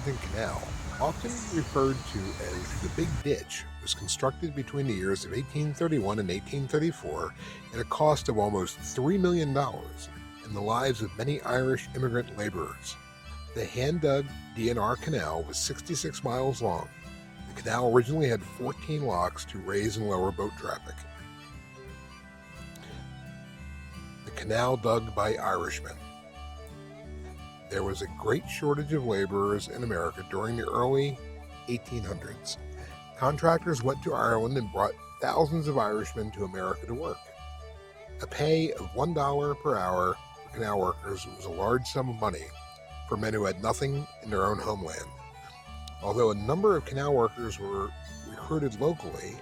Raritan Canal, often referred to as the Big Ditch, was constructed between the years of 1831 and 1834 at a cost of almost $3 million and the lives of many Irish immigrant laborers. The hand-dug D&R Canal was 66 miles long. The canal originally had 14 locks to raise and lower boat traffic. The canal dug by Irishmen. There was a great shortage of laborers in America during the early 1800s. Contractors went to Ireland and brought thousands of Irishmen to America to work. A pay of $1 per hour for canal workers was a large sum of money for men who had nothing in their own homeland. Although a number of canal workers were recruited locally,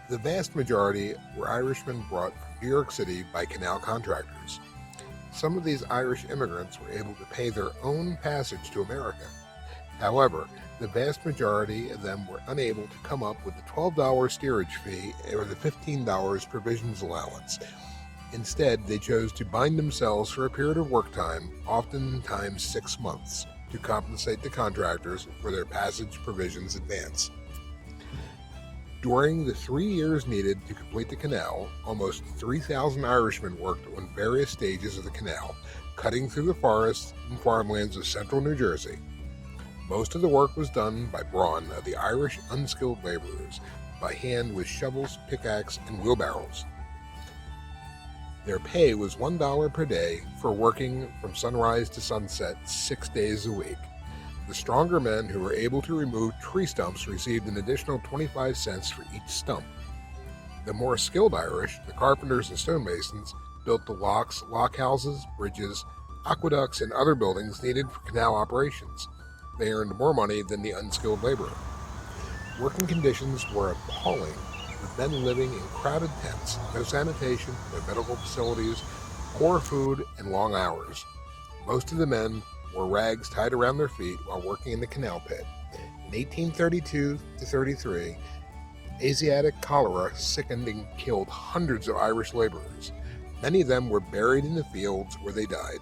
the vast majority were Irishmen brought from New York City by canal contractors. Some of these Irish immigrants were able to pay their own passage to America. However, the vast majority of them were unable to come up with the $12 steerage fee or the $15 provisions allowance. Instead, they chose to bind themselves for a period of work time, oftentimes 6 months, to compensate the contractors for their passage provisions advance. During the 3 years needed to complete the canal, almost 3,000 Irishmen worked on various stages of the canal, cutting through the forests and farmlands of central New Jersey. Most of the work was done by brawn of the Irish unskilled laborers, by hand with shovels, pickaxe, and wheelbarrows. Their pay was $1 per day for working from sunrise to sunset 6 days a week. The stronger men who were able to remove tree stumps received an additional 25 cents for each stump. The more skilled Irish, the carpenters and stonemasons, built the locks, lockhouses, bridges, aqueducts, and other buildings needed for canal operations. They earned more money than the unskilled laborer. Working conditions were appalling, with men living in crowded tents, no sanitation, no medical facilities, poor food, and long hours. Most of the men wore rags tied around their feet while working in the canal pit. In 1832 to 33, Asiatic cholera sickened and killed hundreds of Irish laborers. Many of them were buried in the fields where they died.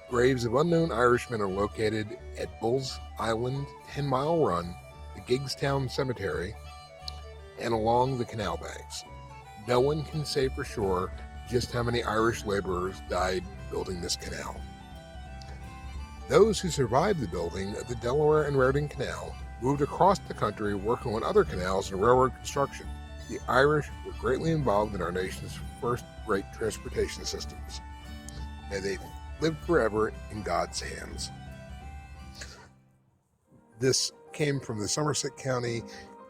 Graves of unknown Irishmen are located at Bull's Island, 10 Mile Run, the Giggstown Cemetery, and along the canal banks. No one can say for sure just how many Irish laborers died building this canal. Those who survived the building of the Delaware and Raritan Canal moved across the country working on other canals and railroad construction. The Irish were greatly involved in our nation's first great transportation systems. May they live forever in God's hands. This came from the Somerset County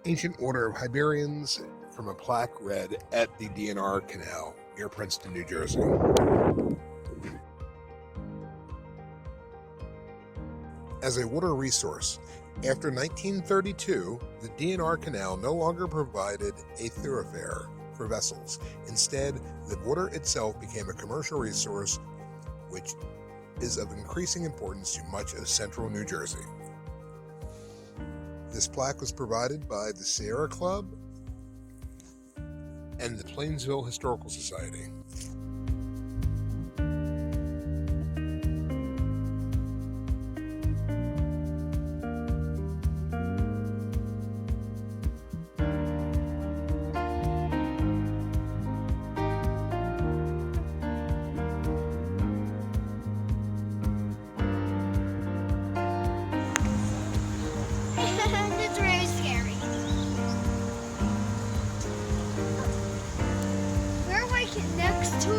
Ancient Order of Hibernians from a plaque read at the D&R Canal near Princeton, New Jersey. As a water resource, after 1932, the D&R Canal no longer provided a thoroughfare for vessels. Instead, the water itself became a commercial resource, which is of increasing importance to much of central New Jersey. This plaque was provided by the Sierra Club and the Plainsville Historical Society. That's very scary. Where am I next to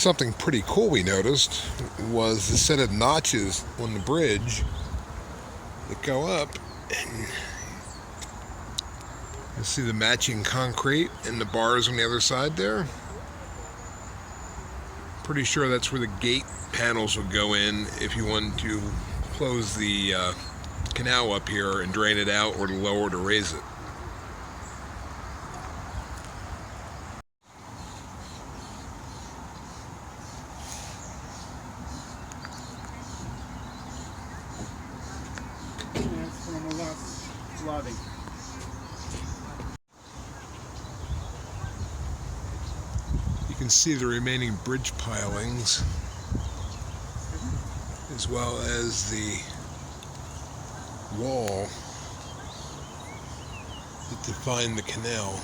Something pretty cool we noticed was the set of notches on the bridge that go up, and you see the matching concrete and the bars on the other side there. Pretty sure that's where the gate panels would go in if you wanted to close the canal up here and drain it out, or to lower to raise it. From the last flooding. You can see the remaining bridge pilings, as well as the wall that defined the canal.